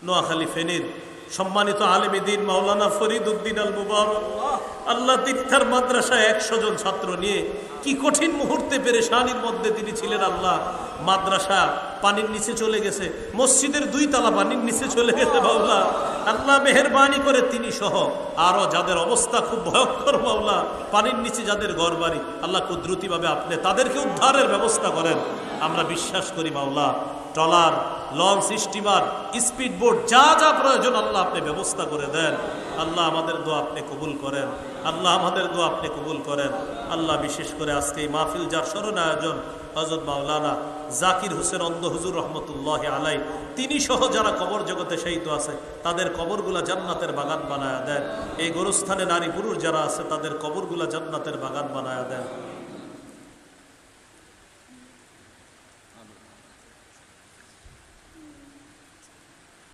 নোয়াখালী ফেনীর সম্মানিত আলেমে দ্বীন মাওলানা ফরিদ উদ্দিন আল মুবারক আল্লাহ তিক্তার মাদ্রাসায় 100 জন ছাত্র নিয়ে কি কঠিন মুহূর্তে পেরেশানির মধ্যে তিনি ছিলেন। আল্লাহ মাদ্রাসা পানির নিচে চলে গেছে, মসজিদের 2 তলা পানির নিচে চলে গেছে মাওলা। আল্লাহ মেহেরবানি করে তিনি সহ আরো যাদের অবস্থা খুব ভয়ঙ্কর মাওলা, পানির নিচে যাদের ঘরবাড়ি, আল্লাহ কুদরতিভাবে আপনি তাদেরকে উদ্ধারের ব্যবস্থা করেন। আমরা বিশ্বাস করি মাওলা, trawler, launch, steamer, speed boat যা যা প্রয়োজন আল্লাহ আপনি ব্যবস্থা করে দেন। আল্লাহ আমাদের দোয়া আপনি কবুল করেন, আল্লাহ আমাদের দোয়া আপনি কবুল করেন। আল্লাহ বিশেষ করে আজকে এই মাহফিল যার স্মরণ আয়োজন হযরত মাওলানা জাকির হোসেন অন্ধ হুজুর রহমতুল্লাহ আলাই, তিনি সহ যারা কবর জগতে শহীদ আছে তাদের কবরগুলা জান্নাতের বাগান বানায়া দেন। এই গোরস্থানে নারী পুরুষ যারা আছে তাদের কবরগুলা জান্নাতের বাগান বানায়া দেন।